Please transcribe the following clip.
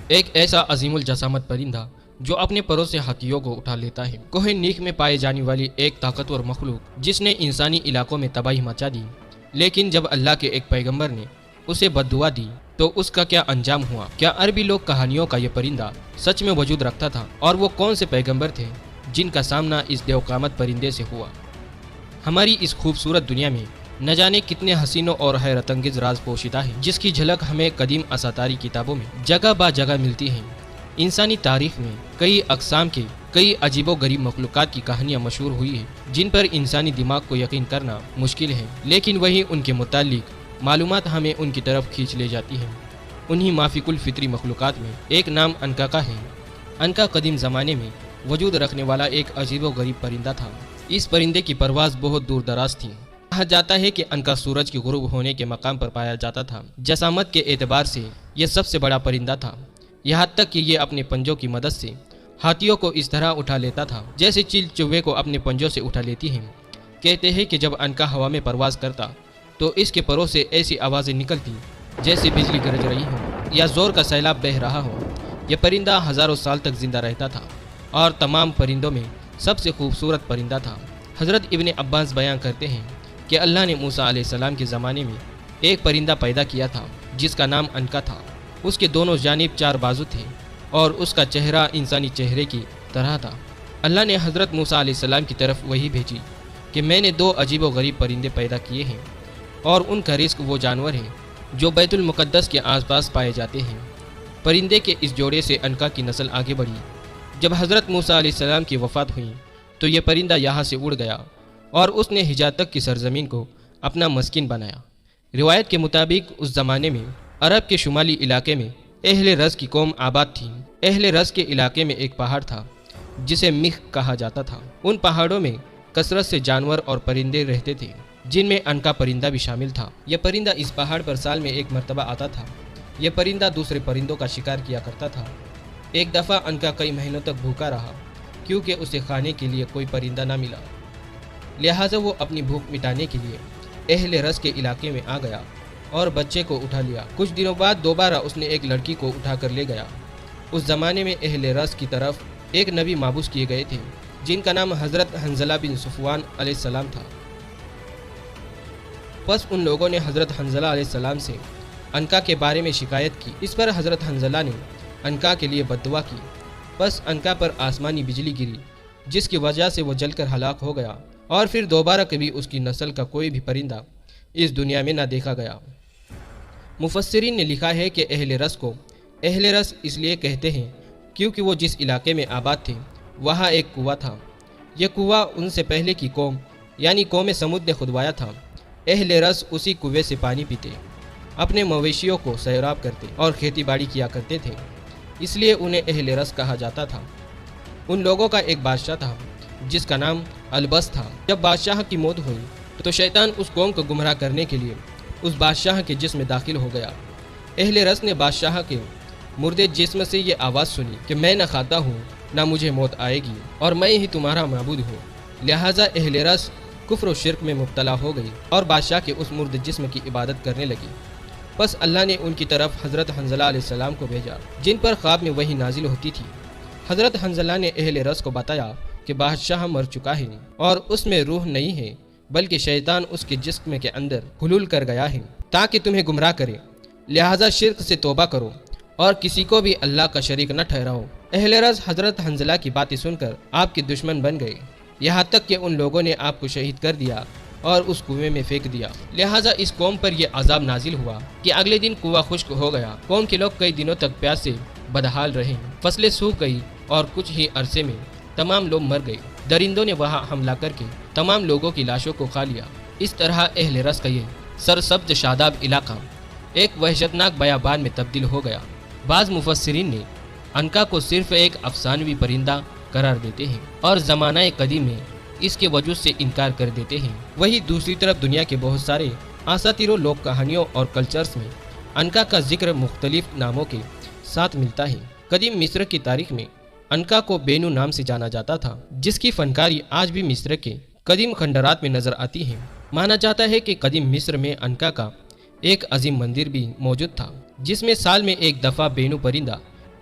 ایک ایسا عظیم الجسامت پرندہ جو اپنے پروں سے ہاتھیوں کو اٹھا لیتا ہے۔ کوہ نیک میں پائے جانے والی ایک طاقتور مخلوق جس نے انسانی علاقوں میں تباہی مچا دی، لیکن جب اللہ کے ایک پیغمبر نے اسے بد دعا دی تو اس کا کیا انجام ہوا؟ کیا عربی لوک کہانیوں کا یہ پرندہ سچ میں وجود رکھتا تھا؟ اور وہ کون سے پیغمبر تھے جن کا سامنا اس دیو قامت پرندے سے ہوا؟ ہماری اس خوبصورت دنیا میں نہ جانے کتنے حسینوں اور حیرت انگیز راز پوشیدہ ہیں، جس کی جھلک ہمیں قدیم اساطاری کتابوں میں جگہ با جگہ ملتی ہیں۔ انسانی تاریخ میں کئی اقسام کے کئی عجیب و غریب مخلوقات کی کہانیاں مشہور ہوئی ہیں، جن پر انسانی دماغ کو یقین کرنا مشکل ہے، لیکن وہی ان کے متعلق معلومات ہمیں ان کی طرف کھینچ لے جاتی ہیں۔ انہی مافیک الفطری مخلوقات میں ایک نام عنقا کا ہے۔ عنقا قدیم زمانے میں وجود رکھنے والا ایک عجیب و غریب پرندہ تھا۔ اس پرندے کی پرواز بہت دور دراز تھی۔ کہا جاتا ہے کہ عنقا سورج کے غروب ہونے کے مقام پر پایا جاتا تھا۔ جسامت کے اعتبار سے یہ سب سے بڑا پرندہ تھا، یہاں تک کہ یہ اپنے پنجوں کی مدد سے ہاتھیوں کو اس طرح اٹھا لیتا تھا جیسے چیل چوہے کو اپنے پنجوں سے اٹھا لیتی ہیں۔ کہتے ہیں کہ جب عنقا ہوا میں پرواز کرتا تو اس کے پروں سے ایسی آوازیں نکلتی جیسے بجلی گرج رہی ہو یا زور کا سیلاب بہہ رہا ہو۔ یہ پرندہ ہزاروں سال تک زندہ رہتا تھا اور تمام پرندوں میں سب سے خوبصورت پرندہ تھا۔ حضرت ابن عباس بیان کرتے ہیں کہ اللہ نے موسیٰ علیہ السلام کے زمانے میں ایک پرندہ پیدا کیا تھا جس کا نام عنقا تھا۔ اس کے دونوں جانب 4 بازو تھے اور اس کا چہرہ انسانی چہرے کی طرح تھا۔ اللہ نے حضرت موسیٰ علیہ السلام کی طرف وحی بھیجی کہ میں نے 2 عجیب و غریب پرندے پیدا کیے ہیں اور ان کا رزق وہ جانور ہیں جو بیت المقدس کے آس پاس پائے جاتے ہیں۔ پرندے کے اس جوڑے سے عنقا کی نسل آگے بڑھی۔ جب حضرت موسیٰ علیہ السلام کی وفات ہوئی تو یہ پرندہ یہاں سے اڑ گیا اور اس نے حجاز تک کی سرزمین کو اپنا مسکن بنایا۔ روایت کے مطابق اس زمانے میں عرب کے شمالی علاقے میں اہل رز کی قوم آباد تھی۔ اہل رز کے علاقے میں ایک پہاڑ تھا جسے مخ کہا جاتا تھا۔ ان پہاڑوں میں کثرت سے جانور اور پرندے رہتے تھے جن میں عنقا پرندہ بھی شامل تھا۔ یہ پرندہ اس پہاڑ پر سال میں ایک مرتبہ آتا تھا۔ یہ پرندہ دوسرے پرندوں کا شکار کیا کرتا تھا۔ ایک دفعہ عنقا کئی مہینوں تک بھوکا رہا کیونکہ اسے کھانے کے لیے کوئی پرندہ نہ ملا، لہٰذا وہ اپنی بھوک مٹانے کے لیے اہل رز کے علاقے میں آ گیا اور بچے کو اٹھا لیا۔ کچھ دنوں بعد دوبارہ اس نے ایک لڑکی کو اٹھا کر لے گیا۔ اس زمانے میں اہل رز کی طرف ایک نبی مابعوث کیے گئے تھے جن کا نام حضرت حنظلہ بن صفوان علیہ السلام تھا۔ پس ان لوگوں نے حضرت حنظلہ علیہ السلام سے عنقا کے بارے میں شکایت کی۔ اس پر حضرت حنظلہ نے عنقا کے لیے بد دعا کی۔ پس عنقا پر آسمانی بجلی گری جس کی وجہ سے وہ جل کر ہلاک ہو گیا اور پھر دوبارہ کبھی اس کی نسل کا کوئی بھی پرندہ اس دنیا میں نہ دیکھا گیا۔ مفسرین نے لکھا ہے کہ اہل رز کو اہل رز اس لیے کہتے ہیں کیونکہ وہ جس علاقے میں آباد تھے وہاں ایک کنواں تھا۔ یہ کنواں ان سے پہلے کی قوم یعنی قوم سمود نے کھدوایا تھا۔ اہل رز اسی کنویں سے پانی پیتے، اپنے مویشیوں کو سیراب کرتے اور کھیتی باڑی کیا کرتے تھے، اس لیے انہیں اہل رز کہا جاتا تھا۔ ان لوگوں کا ایک بادشاہ تھا جس کا نام البس تھا۔ جب بادشاہ کی موت ہوئی تو شیطان اس قوم کو گمراہ کرنے کے لیے اس بادشاہ کے جسم میں داخل ہو گیا۔ اہل رز نے بادشاہ کے مردے جسم سے یہ آواز سنی کہ میں نہ کھاتا ہوں نہ مجھے موت آئے گی اور میں ہی تمہارا معبود ہوں، لہٰذا اہل رز کفر و شرک میں مبتلا ہو گئی اور بادشاہ کے اس مرد جسم کی عبادت کرنے لگی۔ پس اللہ نے ان کی طرف حضرت حنظلہ علیہ السلام کو بھیجا جن پر خواب میں وحی نازل ہوتی تھی۔ حضرت حنظلہ نے اہل رز کو بتایا کہ بادشاہ مر چکا ہے اور اس میں روح نہیں ہے بلکہ شیطان اس کے جسم کے اندر حلول کر گیا ہے تاکہ تمہیں گمراہ کرے، لہٰذا شرک سے توبہ کرو اور کسی کو بھی اللہ کا شریک نہ ٹھہراؤ۔ اہل رز حضرت حنظلہ کی باتیں سن کر آپ کے دشمن بن گئے، یہاں تک کہ ان لوگوں نے آپ کو شہید کر دیا اور اس کنویں میں پھینک دیا۔ لہٰذا اس قوم پر یہ عذاب نازل ہوا کہ اگلے دن کنواں خشک ہو گیا۔ قوم کے لوگ کئی دنوں تک پیاس سے بدحال رہے، فصلیں سوکھ گئی اور کچھ ہی عرصے میں تمام لوگ مر گئے۔ درندوں نے وہاں حملہ کر کے تمام لوگوں کی لاشوں کو کھا لیا۔ اس طرح اہل رز کا یہ سرسبز شاداب علاقہ ایک وحشتناک بیابان میں تبدیل ہو گیا۔ بعض مفسرین نے عنقا کو صرف ایک افسانوی پرندہ قرار دیتے ہیں اور زمانہ قدیم میں اس کے وجود سے انکار کر دیتے ہیں۔ وہی دوسری طرف دنیا کے بہت سارے اساطیر و لوک کہانیوں اور کلچرز میں عنقا کا ذکر مختلف ناموں کے ساتھ ملتا ہے۔ قدیم مصر کی تاریخ میں عنقا کو بینو نام سے جانا جاتا تھا جس کی فنکاری آج بھی مصر کے قدیم کھنڈرات میں نظر آتی ہے۔ مانا جاتا ہے کہ قدیم مصر میں عنقا کا ایک عظیم مندر بھی موجود تھا جس میں سال میں ایک دفعہ بینو پرندہ